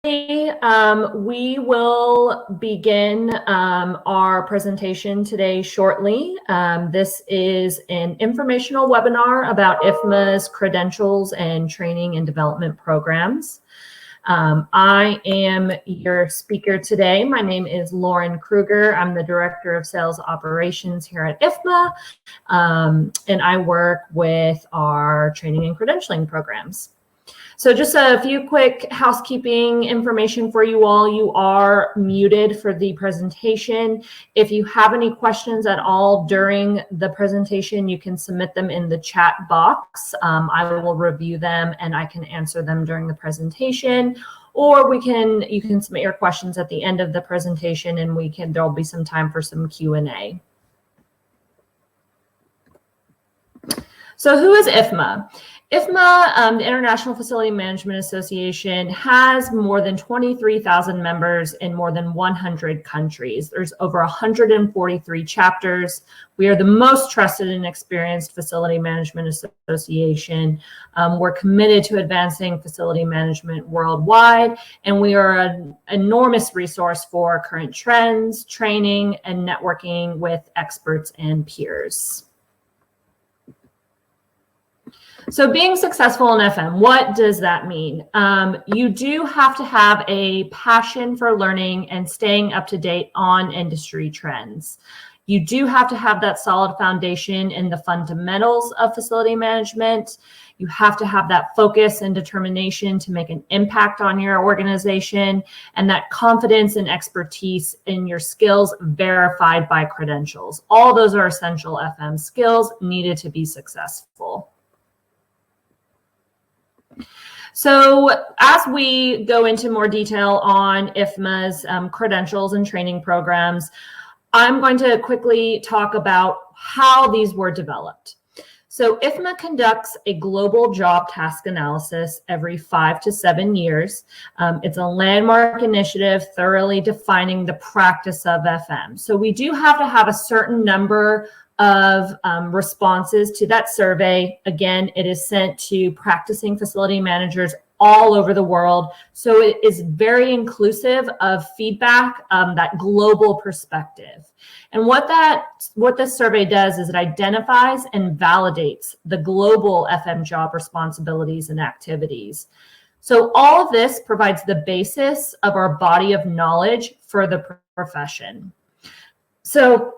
We will begin our presentation today shortly. This is an informational webinar about IFMA's credentials and training and development programs. I am your speaker today. My name is Lauren Kruger. I'm the Director of Sales Operations here at IFMA, and I work with our training and credentialing programs. So just a few quick housekeeping information for you all. You are muted for the presentation. If you have any questions at all during the presentation, you can submit them in the chat box. I will review them and I can answer them during the presentation. Or you can submit your questions at the end of the presentation and there'll be some time for some Q&A. So who is IFMA? IFMA, the International Facility Management Association, has more than 23,000 members in more than 100 countries. There's over 143 chapters. We are the most trusted and experienced facility management association. We're committed to advancing facility management worldwide, and we are an enormous resource for current trends, training, and networking with experts and peers. So being successful in FM, what does that mean? You do have to have a passion for learning and staying up to date on industry trends. You do have to have that solid foundation in the fundamentals of facility management. You have to have that focus and determination to make an impact on your organization, and that confidence and expertise in your skills verified by credentials. All those are essential FM skills needed to be successful. So as we go into more detail on IFMA's credentials and training programs, I'm going to quickly talk about how these were developed. So IFMA conducts a global job task analysis every 5 to 7 years. It's a landmark initiative thoroughly defining the practice of FM. So we do have to have a certain number of responses to that survey. Again, it is sent to practicing facility managers all over the world. So it is very inclusive of feedback, that global perspective. And what this survey does is it identifies and validates the global FM job responsibilities and activities. So all of this provides the basis of our body of knowledge for the profession. So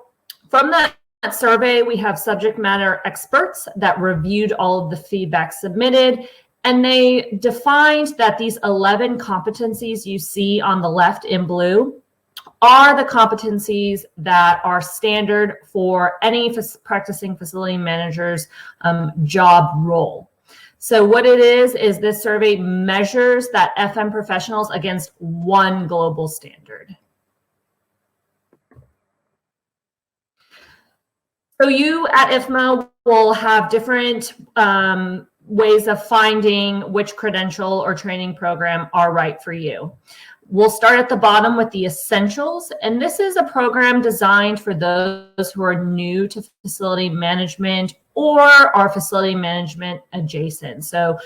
from that survey, we have subject matter experts that reviewed all of the feedback submitted, and they defined that these 11 competencies you see on the left in blue are the competencies that are standard for any practicing facility manager's job role. So what it is this survey measures that FM professionals against one global standard. So you at IFMA will have different ways of finding which credential or training program are right for you. We'll start at the bottom with the essentials, and this is a program designed for those who are new to facility management or are facility management adjacent. So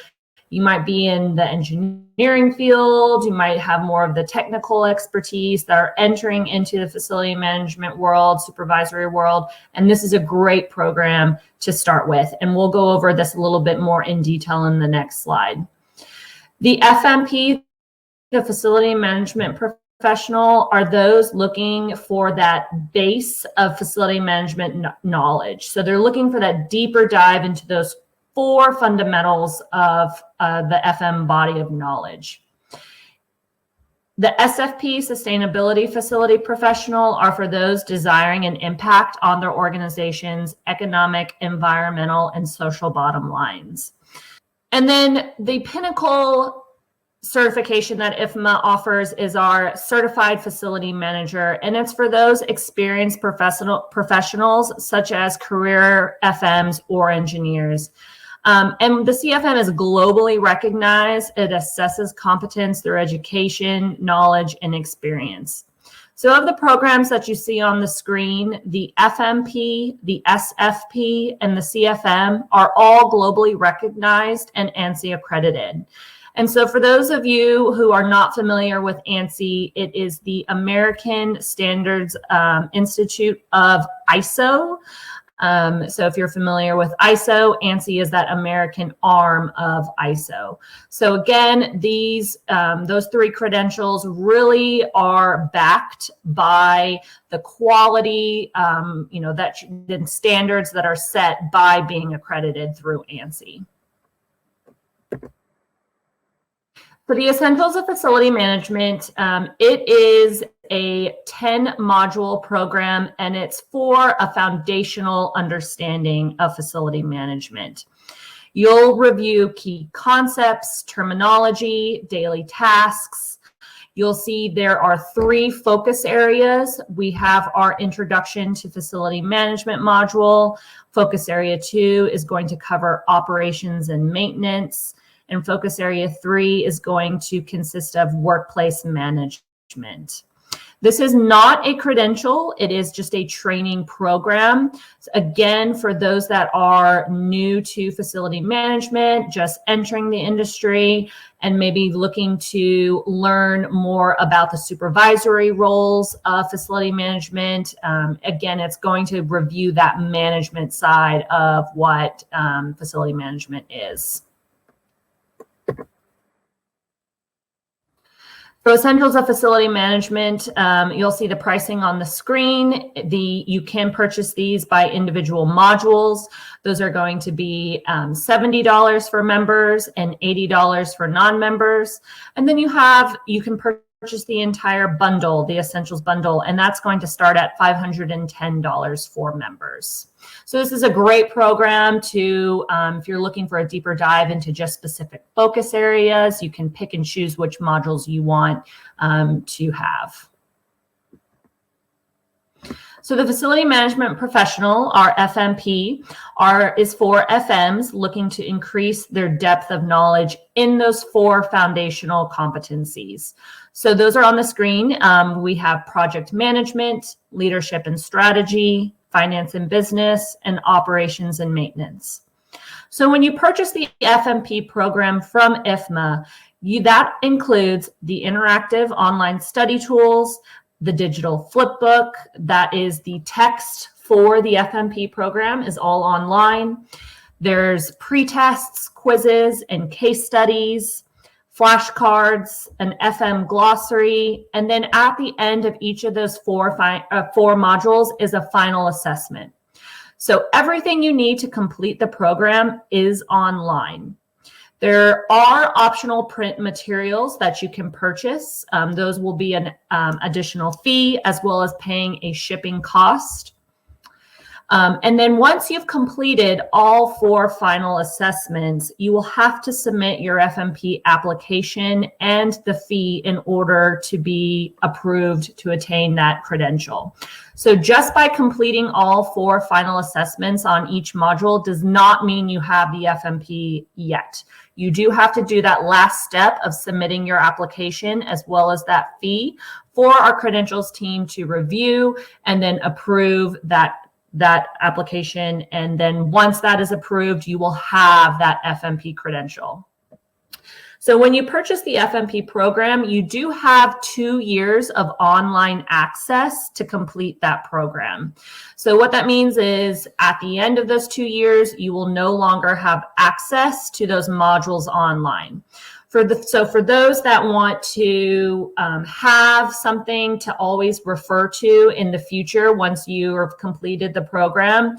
you might be in the engineering field, you might have more of the technical expertise that are entering into the facility management world, supervisory world, and this is a great program to start with. And we'll go over this a little bit more in detail in the next slide. The FMP, the facility management professional, are those looking for that base of facility management knowledge. So they're looking for that deeper dive into those 4 fundamentals of the FM body of knowledge. The SFP, Sustainability Facility Professional, are for those desiring an impact on their organization's economic, environmental, and social bottom lines. And then the pinnacle certification that IFMA offers is our Certified Facility Manager, and it's for those experienced professionals such as career FMs or engineers. And the CFM is globally recognized. It assesses competence through education, knowledge, and experience. So of the programs that you see on the screen, the FMP, the SFP, and the CFM are all globally recognized and ANSI accredited. And so for those of you who are not familiar with ANSI, it is the American Standards Institute of ISO. So if you're familiar with ISO, ANSI is that American arm of ISO. So again, those 3 credentials really are backed by the quality, the standards that are set by being accredited through ANSI. For the Essentials of Facility Management, it is a 10-module program, and it's for a foundational understanding of facility management. You'll review key concepts, terminology, daily tasks. You'll see there are 3 focus areas. We have our Introduction to Facility Management module. Focus area 2 is going to cover operations and maintenance. And focus area 3 is going to consist of workplace management. This is not a credential. It is just a training program. Again, for those that are new to facility management, just entering the industry, and maybe looking to learn more about the supervisory roles of facility management. Again, it's going to review that management side of what facility management is. So Essentials of Facility Management, you'll see the pricing on the screen. You can purchase these by individual modules. Those are going to be $70 for members and $80 for non-members. And then you can purchase the entire bundle, the Essentials bundle, and that's going to start at $510 for members. So this is a great program to, if you're looking for a deeper dive into just specific focus areas, you can pick and choose which modules you want to have. So the Facility Management Professional, our FMP, is for FMs looking to increase their depth of knowledge in those 4 foundational competencies. So those are on the screen. We have project management, leadership and strategy, finance and business, and operations and maintenance. So when you purchase the FMP program from IFMA, that includes the interactive online study tools, the digital flipbook, that is the text for the FMP program is all online. There's pre-tests, quizzes, and case studies, flashcards, an FM glossary, and then at the end of each of those 4 modules is a final assessment. So everything you need to complete the program is online. There are optional print materials that you can purchase. Those will be an additional fee, as well as paying a shipping cost. And then once you've completed all 4 final assessments, you will have to submit your FMP application and the fee in order to be approved to attain that credential. So just by completing all 4 final assessments on each module does not mean you have the FMP yet. You do have to do that last step of submitting your application as well as that fee for our credentials team to review and then approve that application. And then once that is approved, you will have that FMP credential. So when you purchase the FMP program, you do have 2 years of online access to complete that program. So what that means is at the end of those 2 years, you will no longer have access to those modules online. So for those that want to have something to always refer to in the future once you have completed the program,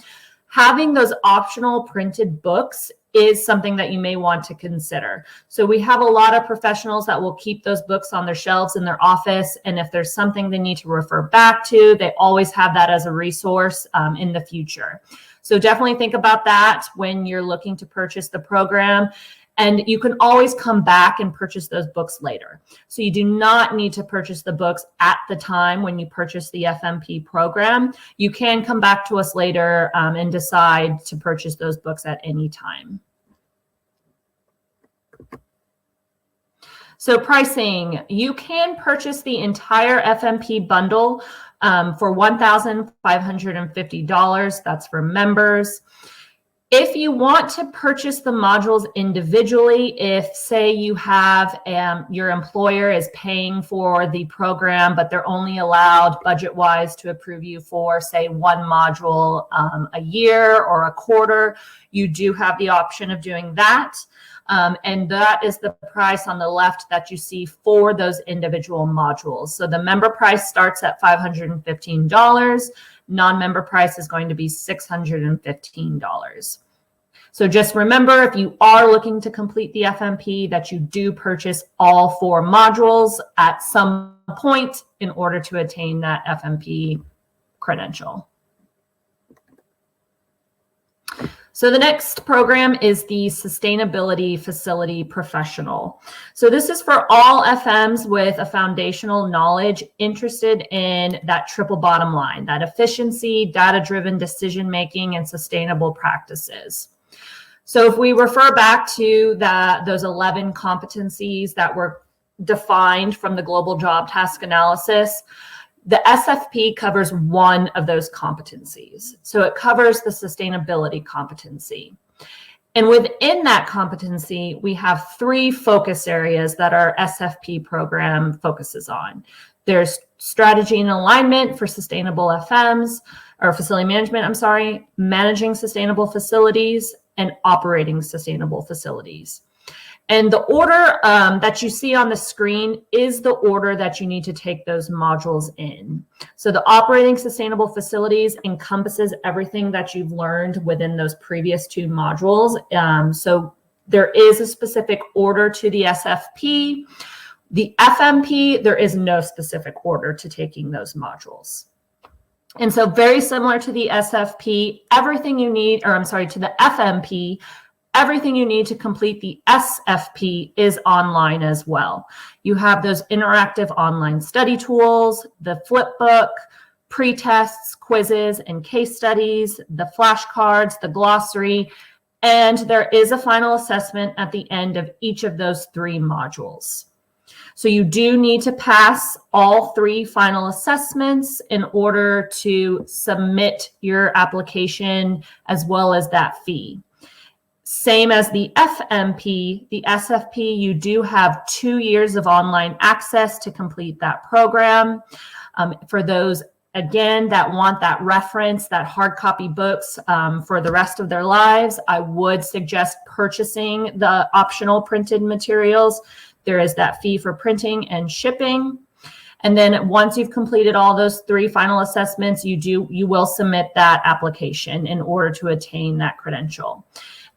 having those optional printed books is something that you may want to consider. So we have a lot of professionals that will keep those books on their shelves in their office. And if there's something they need to refer back to, they always have that as a resource in the future. So definitely think about that when you're looking to purchase the program. And you can always come back and purchase those books later. So you do not need to purchase the books at the time when you purchase the FMP program. You can come back to us later and decide to purchase those books at any time. So pricing, you can purchase the entire FMP bundle for $1,550. That's for members. If you want to purchase the modules individually, if say you have your employer is paying for the program, but they're only allowed budget-wise to approve you for say one module a year or a quarter, you do have the option of doing that. And that is the price on the left that you see for those individual modules. So the member price starts at $515. Non-member price is going to be $615. So just remember, if you are looking to complete the FMP, that you do purchase all 4 modules at some point in order to attain that FMP credential. So the next program is the Sustainability Facility Professional. So this is for all FMs with a foundational knowledge interested in that triple bottom line, that efficiency, data-driven decision-making, and sustainable practices. So if we refer back to those 11 competencies that were defined from the Global Job Task Analysis, the SFP covers one of those competencies. So it covers the sustainability competency. And within that competency, we have 3 focus areas that our SFP program focuses on. There's strategy and alignment for sustainable FMs, or facility management, I'm sorry, managing sustainable facilities, and operating sustainable facilities. And the order that you see on the screen is the order that you need to take those modules in. So the operating sustainable facilities encompasses everything that you've learned within those previous 2 modules. So there is a specific order to the SFP. The FMP, there is no specific order to taking those modules. And so very similar to the SFP, everything you need, or I'm sorry, to the FMP, everything you need to complete the SFP is online as well. You have those interactive online study tools, the flipbook, pre-tests, quizzes, and case studies, the flashcards, the glossary, and there is a final assessment at the end of each of those 3 modules. So you do need to pass all 3 final assessments in order to submit your application as well as that fee. Same as the FMP, the SFP, you do have 2 years of online access to complete that program. For those, again, that want that reference, that hard copy books for the rest of their lives, I would suggest purchasing the optional printed materials. There is that fee for printing and shipping. And then once you've completed all those 3 final assessments, you will submit that application in order to attain that credential.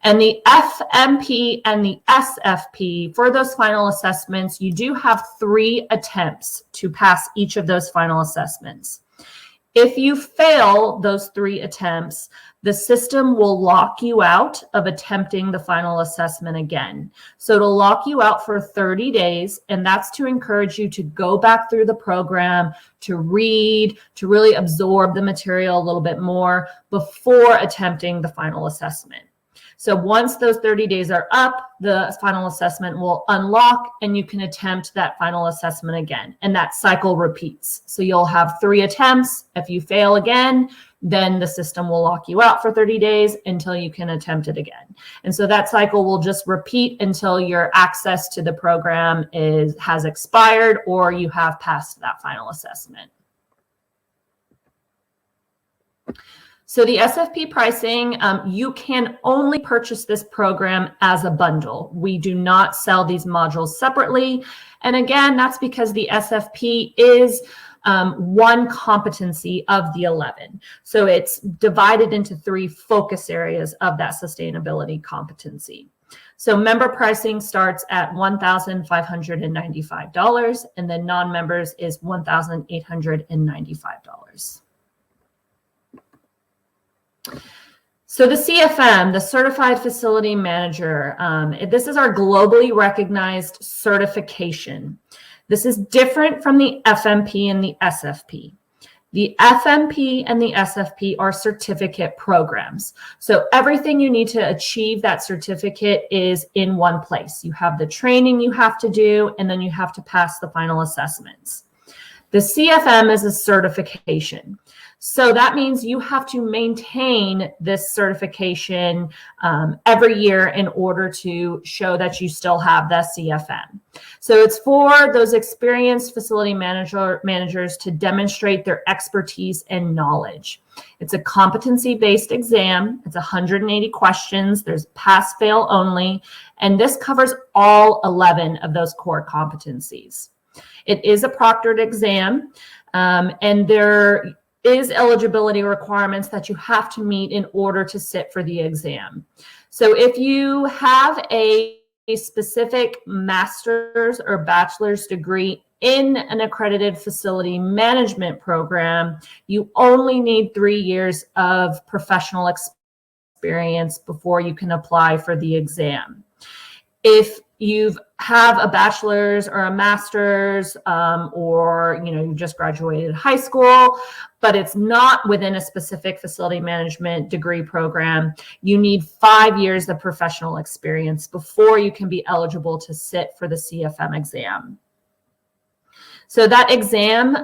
And the FMP and the SFP, for those final assessments, you do have 3 attempts to pass each of those final assessments. If you fail those 3 attempts, the system will lock you out of attempting the final assessment again. So it'll lock you out for 30 days, and that's to encourage you to go back through the program, to read, to really absorb the material a little bit more before attempting the final assessment. So once those 30 days are up, the final assessment will unlock and you can attempt that final assessment again. And that cycle repeats. So you'll have 3 attempts. If you fail again, then the system will lock you out for 30 days until you can attempt it again. And so that cycle will just repeat until your access to the program has expired or you have passed that final assessment. So the SFP pricing, you can only purchase this program as a bundle. We do not sell these modules separately. And again, that's because the SFP is one competency of the 11. So it's divided into 3 focus areas of that sustainability competency. So member pricing starts at $1,595, and then non-members is $1,895. So the CFM, the Certified Facility Manager, this is our globally recognized certification. This is different from the FMP and the SFP. The FMP and the SFP are certificate programs. So everything you need to achieve that certificate is in one place. You have the training you have to do, and then you have to pass the final assessments. The CFM is a certification. So that means you have to maintain this certification every year in order to show that you still have the CFM. So it's for those experienced facility managers to demonstrate their expertise and knowledge. It's a competency-based exam. It's 180 questions. There's pass-fail only, and this covers all 11 of those core competencies. It is a proctored exam, and there is eligibility requirements that you have to meet in order to sit for the exam. So if you have a specific master's or bachelor's degree in an accredited facility management program, you only need 3 years of professional experience before you can apply for the exam. If you have a bachelor's or a master's, or you just graduated high school, but it's not within a specific facility management degree program, you need 5 years of professional experience before you can be eligible to sit for the CFM exam. So that exam,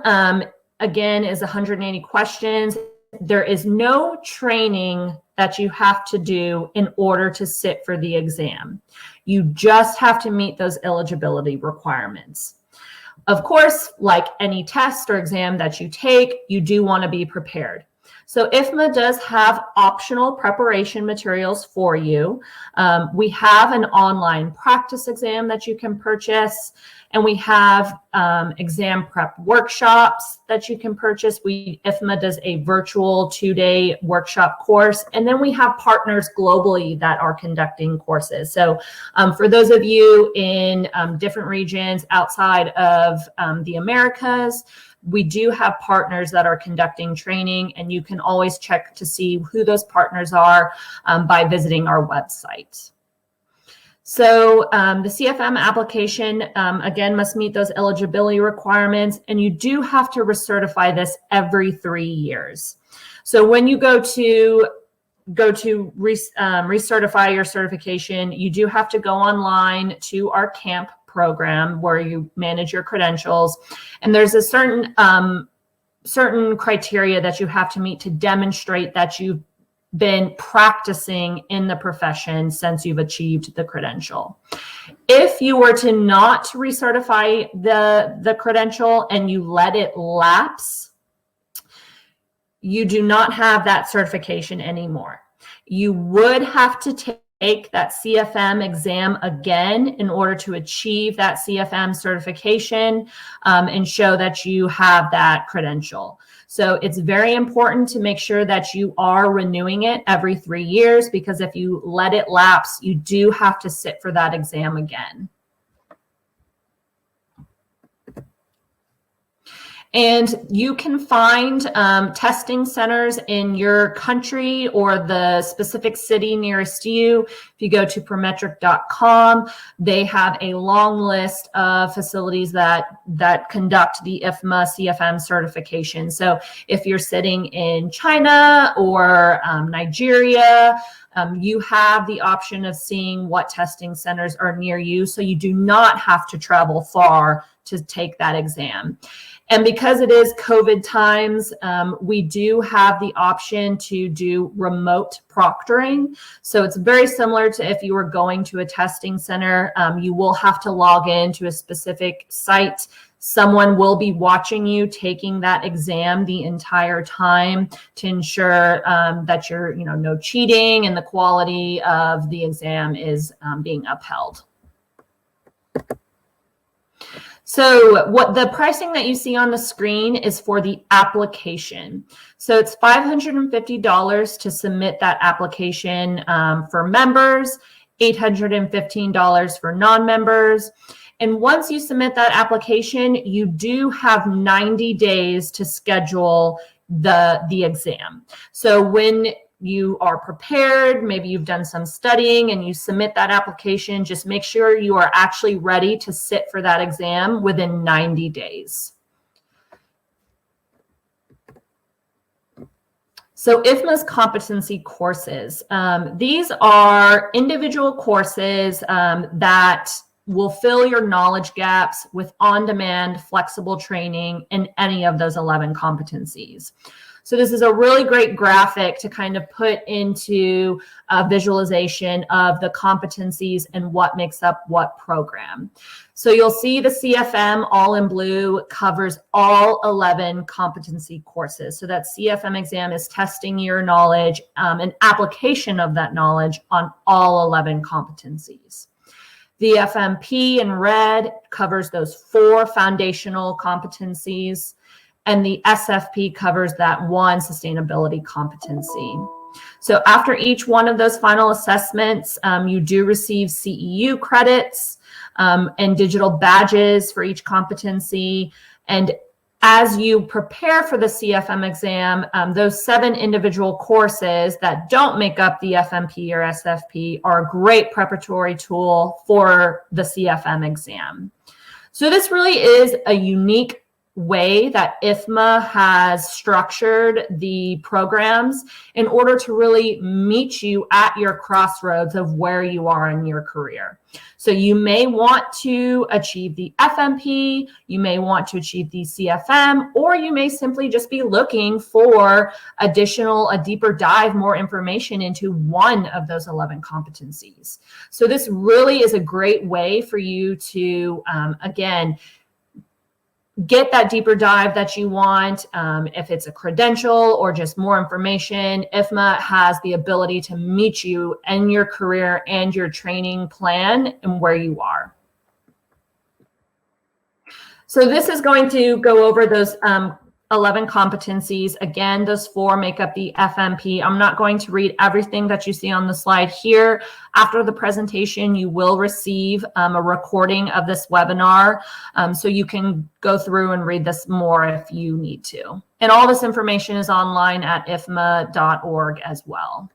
again, is 180 questions. There is no training that you have to do in order to sit for the exam. You just have to meet those eligibility requirements. Of course, like any test or exam that you take, you do want to be prepared. So IFMA does have optional preparation materials for you. We have an online practice exam that you can purchase, and we have exam prep workshops that you can purchase. IFMA does a virtual 2-day workshop course, and then we have partners globally that are conducting courses. So for those of you in different regions outside of the Americas, we do have partners that are conducting training, and you can always check to see who those partners are by visiting our website. So the CFM application, again, must meet those eligibility requirements, and you do have to recertify this every 3 years. So when you go to recertify your certification, you do have to go online to our CAMP program where you manage your credentials, and there's a certain criteria that you have to meet to demonstrate that you've been practicing in the profession since you've achieved the credential. If you were to not recertify the credential and you let it lapse, you do not have that certification anymore. You would have to take that CFM exam again in order to achieve that CFM certification and show that you have that credential. So it's very important to make sure that you are renewing it every 3 years, because if you let it lapse, you do have to sit for that exam again. And you can find testing centers in your country or the specific city nearest you. If you go to prometric.com, they have a long list of facilities that conduct the IFMA CFM certification. So if you're sitting in China or Nigeria, you have the option of seeing what testing centers are near you, so you do not have to travel far to take that exam. And because it is COVID times, we do have the option to do remote proctoring. So it's very similar to if you were going to a testing center. You will have to log in to a specific site. Someone will be watching you taking that exam the entire time to ensure that you're, no cheating and the quality of the exam is being upheld. So what the pricing that you see on the screen is for the application. So it's $550 to submit that application for members, $815 for non-members. And once you submit that application, you do have 90 days to schedule the exam. So when you are prepared, maybe you've done some studying and you submit that application, just make sure you are actually ready to sit for that exam within 90 days. So IFMA's competency courses. These are individual courses that will fill your knowledge gaps with on-demand, flexible training in any of those 11 competencies. So this is a really great graphic to kind of put into a visualization of the competencies and what makes up what program. So you'll see the CFM, all in blue, covers all 11 competency courses. So that CFM exam is testing your knowledge and application of that knowledge on all 11 competencies. The FMP in red covers those 4 foundational competencies, and the SFP covers that 1 sustainability competency. So after each one of those final assessments, you do receive CEU credits and digital badges for each competency. And as you prepare for the CFM exam, those 7 individual courses that don't make up the FMP or SFP are a great preparatory tool for the CFM exam. So this really is a unique way that IFMA has structured the programs in order to really meet you at your crossroads of where you are in your career. So you may want to achieve the FMP, you may want to achieve the CFM, or you may simply just be looking for a deeper dive, more information into one of those 11 competencies. So this really is a great way for you to, again, get that deeper dive that you want. If it's a credential or just more information, IFMA has the ability to meet you in your career and your training plan and where you are. So this is going to go over those 11 competencies. Again, those 4 make up the FMP. I'm not going to read everything that you see on the slide here. After the presentation, you will receive a recording of this webinar, so you can go through and read this more if you need to. And all this information is online at ifma.org as well.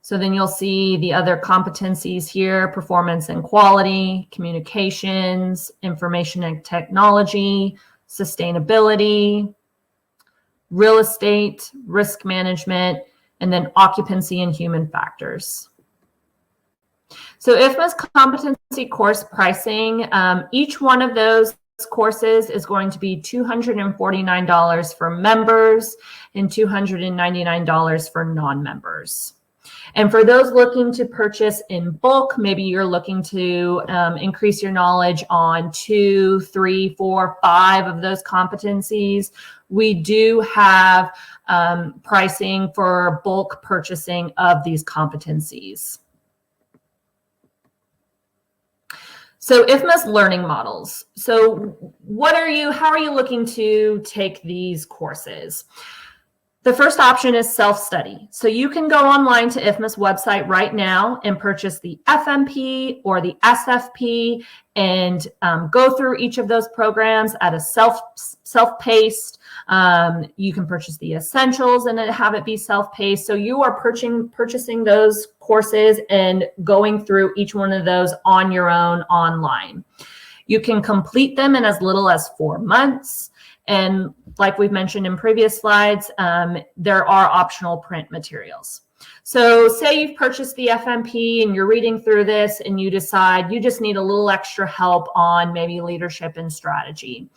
So then you'll see the other competencies here: performance and quality, communications, information and technology, sustainability, real estate, risk management, and then occupancy and human factors. So IFMA's competency course pricing, each one of those courses is going to be $249 for members and $299 for non-members. And for those looking to purchase in bulk, maybe you're looking to increase your knowledge on 2, 3, 4, 5 of those competencies, we do have pricing for bulk purchasing of these competencies. So IFMA's learning models. So how are you looking to take these courses? The first option is self-study. So you can go online to IFMA's website right now and purchase the FMP or the SFP and go through each of those programs at a self-paced. You can purchase the essentials and then have it be self-paced. So you are purchasing those courses and going through each one of those on your own online. You can complete them in as little as 4 months. And like we've mentioned in previous slides, there are optional print materials. So say you've purchased the FMP and you're reading through this and you decide you just need a little extra help on maybe leadership and strategy.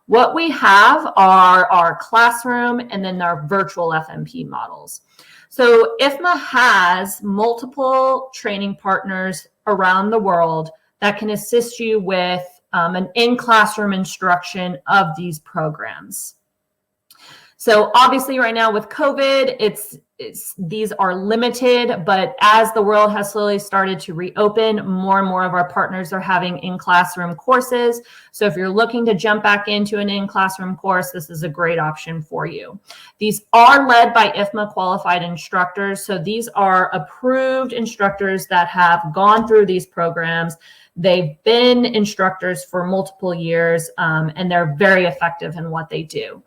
What we have are our classroom and then our virtual FMP models. So IFMA has multiple training partners around the world that can assist you with an in-classroom instruction of these programs. So obviously right now with COVID, these are limited, but as the world has slowly started to reopen, more and more of our partners are having in-classroom courses. So if you're looking to jump back into an in-classroom course, this is a great option for you. These are led by IFMA qualified instructors. So these are approved instructors that have gone through these programs. They've been instructors for multiple years, and they're very effective in what they do.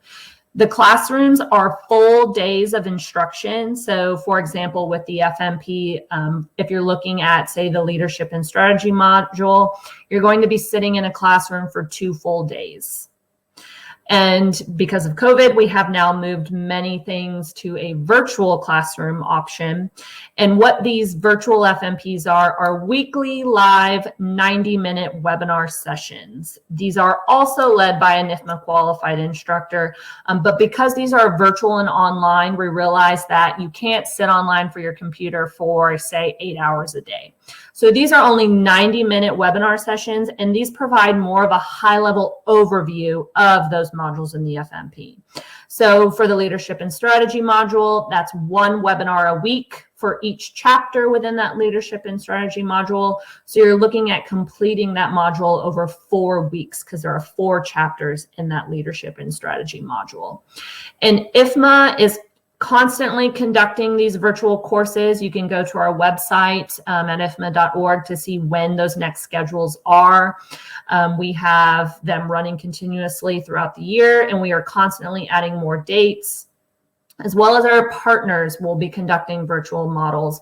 The classrooms are full days of instruction. So for example, with the FMP, if you're looking at, say, the leadership and strategy module, you're going to be sitting in a classroom for 2 full days. And because of COVID, we have now moved many things to a virtual classroom option. And what these virtual FMPs are weekly live 90-minute webinar sessions. These are also led by an IFMA qualified instructor. But because these are virtual and online, we realize that you can't sit online for your computer for, say, 8 hours a day. So these are only 90-minute webinar sessions, and these provide more of a high-level overview of those modules in the FMP. So for the leadership and strategy module, that's one webinar a week for each chapter within that leadership and strategy module. So you're looking at completing that module over 4 weeks because there are 4 chapters in that leadership and strategy module. And IFMA is constantly conducting these virtual courses. You can go to our website at ifma.org to see when those next schedules are. We have them running continuously throughout the year, and we are constantly adding more dates, as well as our partners will be conducting virtual models,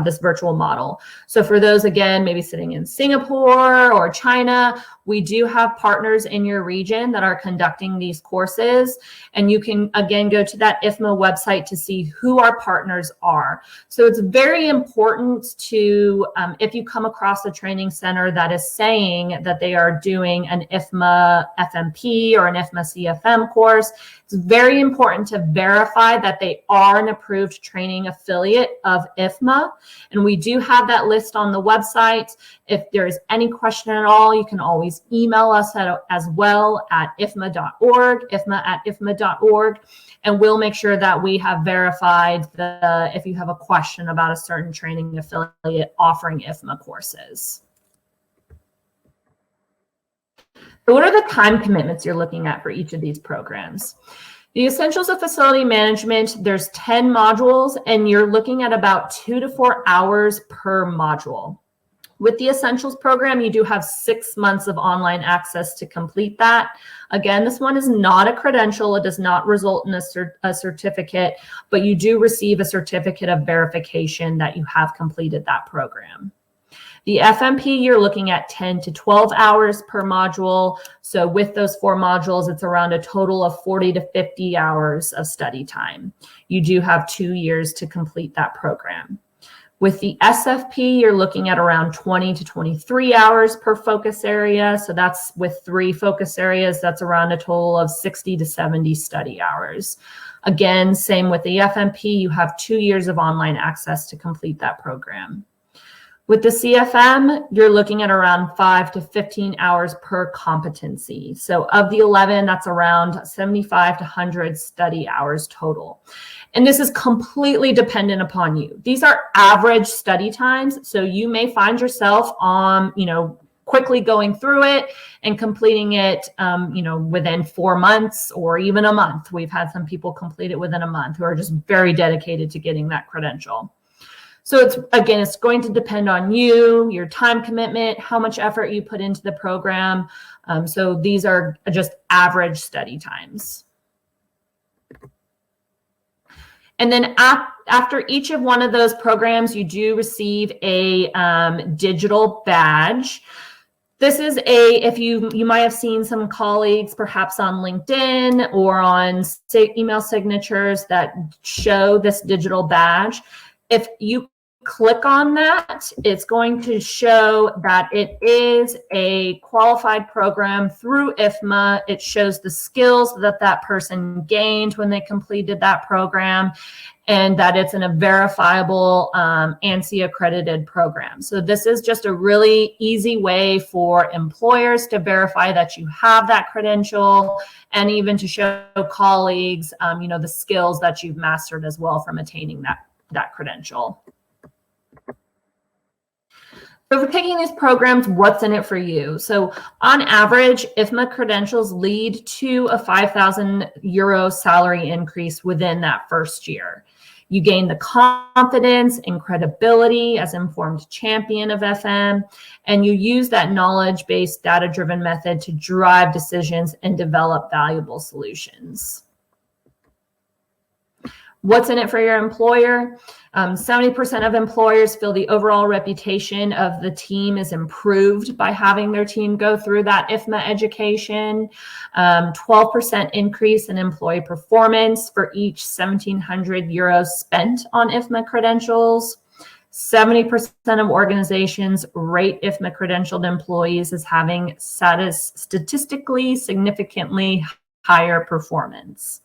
this virtual model. So for those, again, maybe sitting in Singapore or China, we do have partners in your region that are conducting these courses. And you can, again, go to that IFMA website to see who our partners are. So it's very important to, if you come across a training center that is saying that they are doing an IFMA FMP or an IFMA CFM course, it's very important to verify that they are an approved training affiliate of IFMA. And we do have that list on the website. If there is any question at all, you can always email us as well at ifma.org, ifma@ifma.org, and we'll make sure that we have verified if you have a question about a certain training affiliate offering IFMA courses. So what are the time commitments you're looking at for each of these programs? The Essentials of Facility Management, there's 10 modules, and you're looking at about 2 to 4 hours per module. With the Essentials program, you do have 6 months of online access to complete that. Again, this one is not a credential. It does not result in a certificate, but you do receive a certificate of verification that you have completed that program. The FMP, you're looking at 10 to 12 hours per module. So with those 4 modules, it's around a total of 40 to 50 hours of study time. You do have 2 years to complete that program. With the SFP, you're looking at around 20 to 23 hours per focus area. So that's with 3 focus areas, that's around a total of 60 to 70 study hours. Again, same with the FMP, you have 2 years of online access to complete that program. With the CFM, you're looking at around 5 to 15 hours per competency. So of the 11, that's around 75 to 100 study hours total. And this is completely dependent upon you. These are average study times. So you may find yourself on, quickly going through it and completing it, within 4 months or even a month. We've had some people complete it within a month who are just very dedicated to getting that credential. So it's going to depend on you, your time commitment, how much effort you put into the program. So these are just average study times. And then after each of one of those programs, you do receive a digital badge. This is if you might have seen some colleagues perhaps on LinkedIn or on email signatures that show this digital badge. If you click on that, it's going to show that it is a qualified program through IFMA. It shows the skills that person gained when they completed that program, and that it's in a verifiable ANSI accredited program. So this is just a really easy way for employers to verify that you have that credential, and even to show colleagues, the skills that you've mastered as well from attaining that credential. So for taking these programs, what's in it for you? So on average, IFMA credentials lead to a 5,000 euro salary increase within that first year. You gain the confidence and credibility as informed champion of FM, and you use that knowledge-based, data-driven method to drive decisions and develop valuable solutions. What's in it for your employer? 70% of employers feel the overall reputation of the team is improved by having their team go through that IFMA education. 12% increase in employee performance for each 1,700 euros spent on IFMA credentials. 70% of organizations rate IFMA credentialed employees as having statistically significantly higher performance.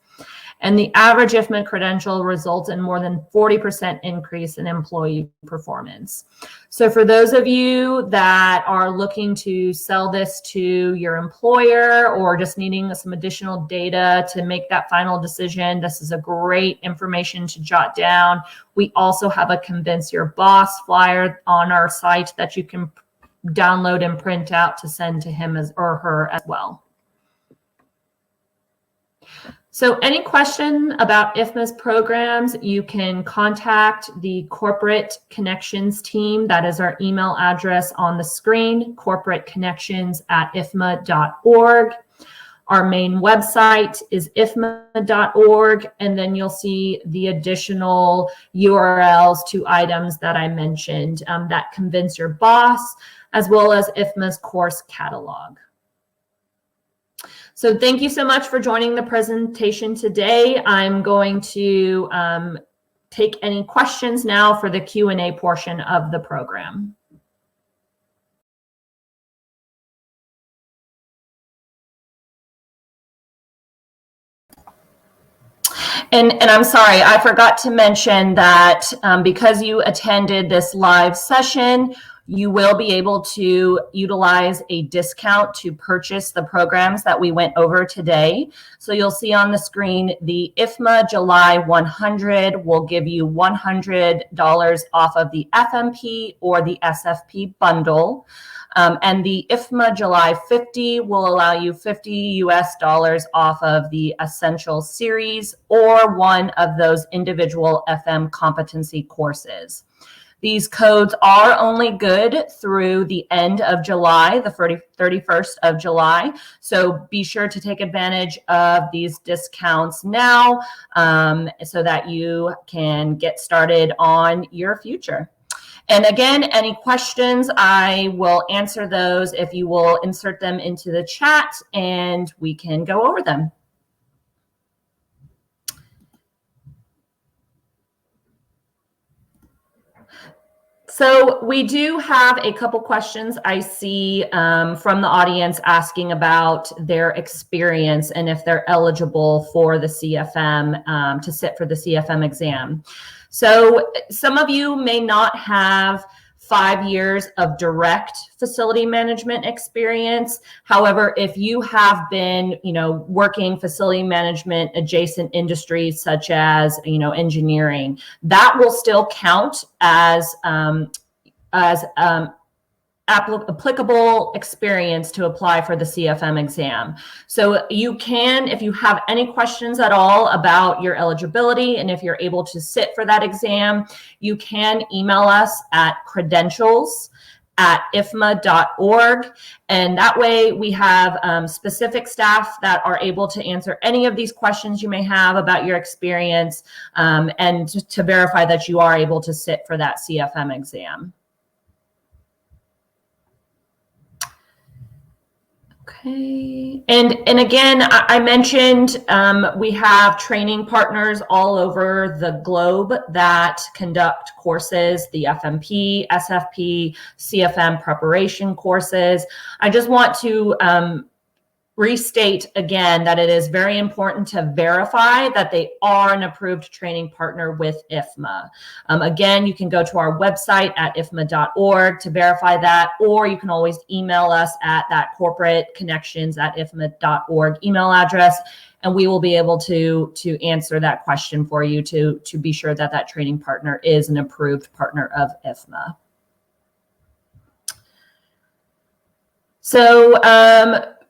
And the average IFMA credential results in more than 40% increase in employee performance. So for those of you that are looking to sell this to your employer or just needing some additional data to make that final decision, this is a great information to jot down. We also have a Convince Your Boss flyer on our site that you can download and print out to send to him or her as well. So any question about IFMA's programs, you can contact the Corporate Connections team. That is our email address on the screen, corporateconnections@ifma.org. Our main website is ifma.org, and then you'll see the additional URLs to items that I mentioned that Convince Your Boss, as well as IFMA's course catalog. So thank you so much for joining the presentation today. I'm going to take any questions now for the Q&A portion of the program. And I'm sorry, I forgot to mention that because you attended this live session, you will be able to utilize a discount to purchase the programs that we went over today. So you'll see on the screen, the IFMA July 100 will give you $100 off of the FMP or the SFP bundle. And the IFMA July 50 will allow you $50 off of the Essential Series or one of those individual FM competency courses. These codes are only good through the end of July, the 31st of July. So be sure to take advantage of these discounts now so that you can get started on your future. And again, any questions, I will answer those if you will insert them into the chat and we can go over them. So we do have a couple questions I see from the audience asking about their experience and if they're eligible for the CFM, to sit for the CFM exam. So some of you may not have 5 years of direct facility management experience. However, if you have been, working facility management adjacent industries such as, engineering, that will still count as applicable experience to apply for the CFM exam. So you can, if you have any questions at all about your eligibility and if you're able to sit for that exam, you can email us at credentials@ifma.org. And that way we have specific staff that are able to answer any of these questions you may have about your experience and to verify that you are able to sit for that CFM exam. Okay, and again, I mentioned we have training partners all over the globe that conduct courses, the FMP, SFP, CFM preparation courses. I just want to restate again that it is very important to verify that they are an approved training partner with IFMA. Again, you can go to our website at ifma.org to verify that, or you can always email us at that corporateconnections@ifma.org email address, and we will be able to answer that question for you to be sure that that training partner is an approved partner of IFMA. So,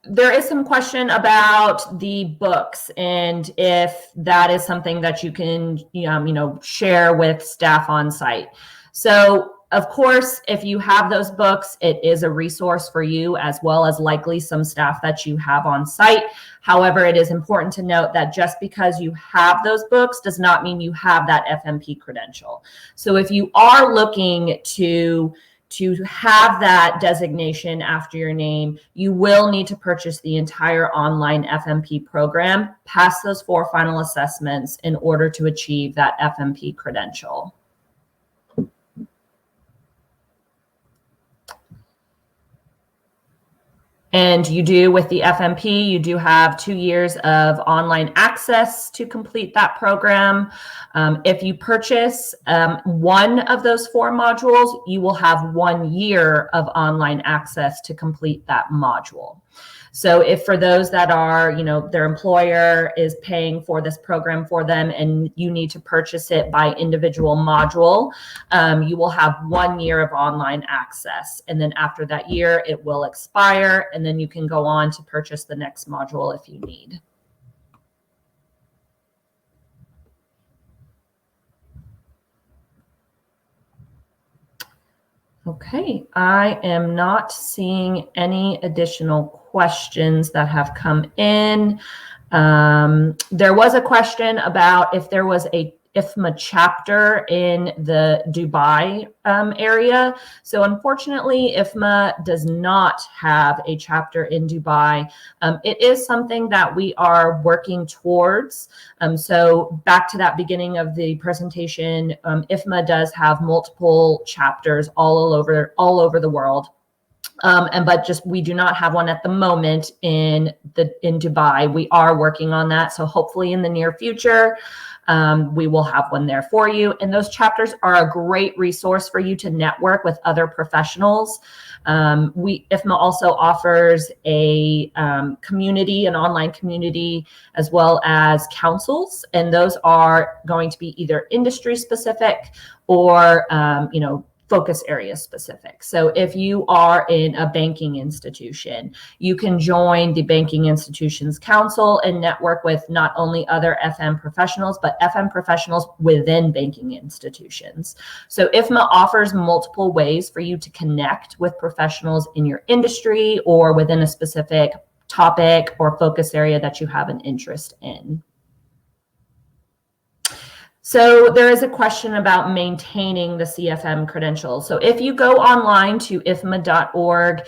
there is some question about the books and if that is something that you can, share with staff on site. So of course, if you have those books, it is a resource for you as well as likely some staff that you have on site. However, it is important to note that just because you have those books does not mean you have that FMP credential. So if you are looking to have that designation after your name, you will need to purchase the entire online FMP program, pass those 4 final assessments in order to achieve that FMP credential. And you do, with the FMP, you do have 2 years of online access to complete that program. If you purchase one of those 4 modules, you will have 1 year of online access to complete that module. So if for those that are, you know, their employer is paying for this program for them and you need to purchase it by individual module, you will have 1 year of online access. And then after that year, it will expire, and then you can go on to purchase the next module if you need. Okay, I am not seeing any additional questions that have come in. There was a question about if there was a IFMA chapter in the Dubai area. So unfortunately, IFMA does not have a chapter in Dubai. It is something that we are working towards. So back to that beginning of the presentation, IFMA does have multiple chapters all over the world. But just we do not have one at the moment in Dubai. We are working on that. So hopefully in the near future, we will have one there for you. And those chapters are a great resource for you to network with other professionals. IFMA also offers a community, an online community, as well as councils. And those are going to be either industry specific or, focus area specific. So if you are in a banking institution, you can join the Banking Institutions Council and network with not only other FM professionals, but FM professionals within banking institutions. So IFMA offers multiple ways for you to connect with professionals in your industry or within a specific topic or focus area that you have an interest in. So there is a question about maintaining the CFM credentials. So if you go online to ifma.org,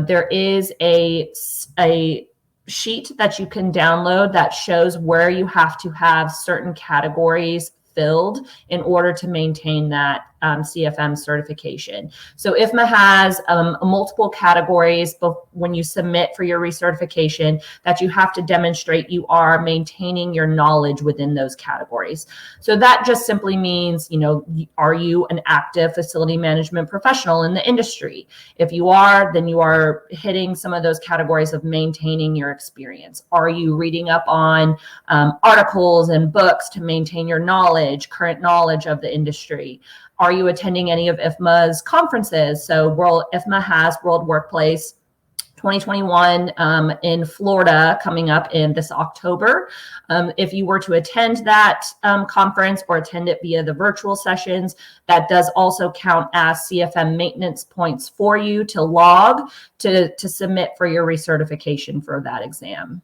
there is a sheet that you can download that shows where you have to have certain categories filled in order to maintain that CFM certification. So IFMA has multiple categories when you submit for your recertification that you have to demonstrate you are maintaining your knowledge within those categories. So that just simply means, are you an active facility management professional in the industry? If you are, then you are hitting some of those categories of maintaining your experience. Are you reading up on articles and books to maintain your knowledge, current knowledge of the industry? Are you attending any of IFMA's conferences? So IFMA has World Workplace 2021 in Florida coming up in this October. If you were to attend that conference or attend it via the virtual sessions, that does also count as CFM maintenance points for you to log to submit for your recertification for that exam.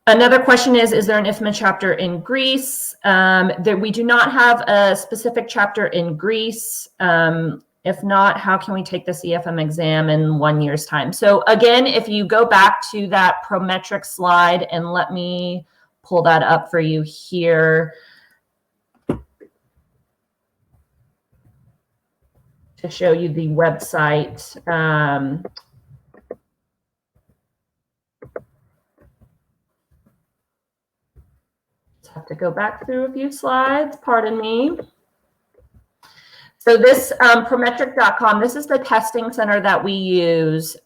Another question is there an IFMA chapter in Greece? We do not have a specific chapter in Greece. If not, how can we take the CFM exam in 1 year's time? So again, if you go back to that Prometric slide, and let me pull that up for you here to show you the website. Have to go back through a few slides, pardon me. So this Prometric.com, this is the testing center that we use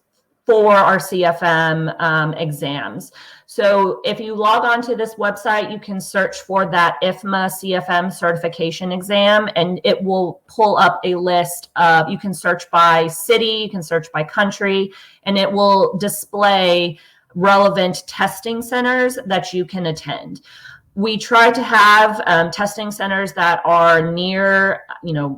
for our CFM exams. So if you log on to this website, you can search for that IFMA CFM certification exam, and it will pull up a list of, you can search by city, you can search by country, and it will display relevant testing centers that you can attend. We try to have testing centers that are near,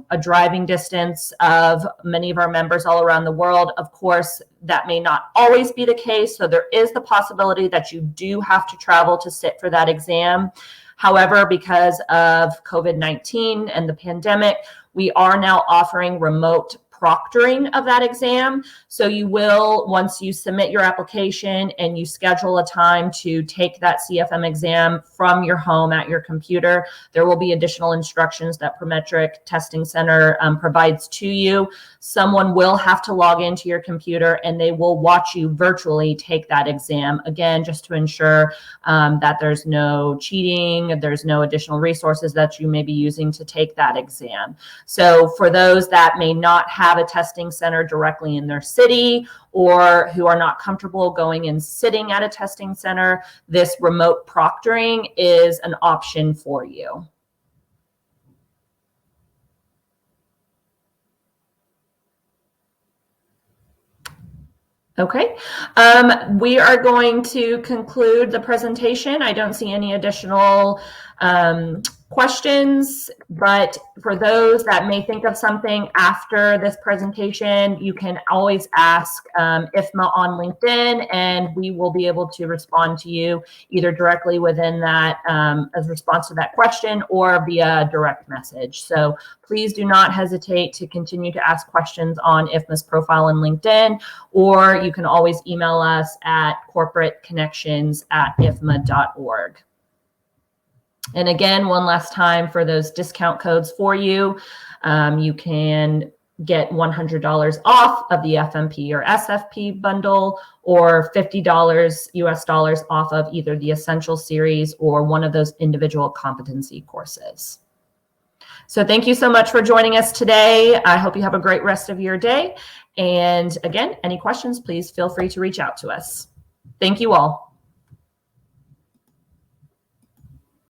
a driving distance of many of our members all around the world. Of course, that may not always be the case. So there is the possibility that you do have to travel to sit for that exam. However, because of COVID-19 and the pandemic, we are now offering remote proctoring of that exam. So you will, once you submit your application and you schedule a time to take that CFM exam from your home at your computer, there will be additional instructions that Prometric Testing Center provides to you. Someone will have to log into your computer and they will watch you virtually take that exam, again, just to ensure that there's no cheating, there's no additional resources that you may be using to take that exam. So for those that may not have a testing center directly in their city or who are not comfortable going and sitting at a testing center, this remote proctoring is an option for you. Okay, we are going to conclude the presentation. I don't see any additional questions, but for those that may think of something after this presentation, you can always ask IFMA on LinkedIn, and we will be able to respond to you either directly within that as a response to that question or via direct message. So please do not hesitate to continue to ask questions on IFMA's profile on LinkedIn, or you can always email us at corporateconnections@ifma.org. And again, one last time for those discount codes for you, you can get $100 off of the FMP or SFP bundle, or $50 US dollars off of either the Essential Series or one of those individual competency courses. So thank you so much for joining us today. I hope you have a great rest of your day. And again, any questions, please feel free to reach out to us. Thank you all.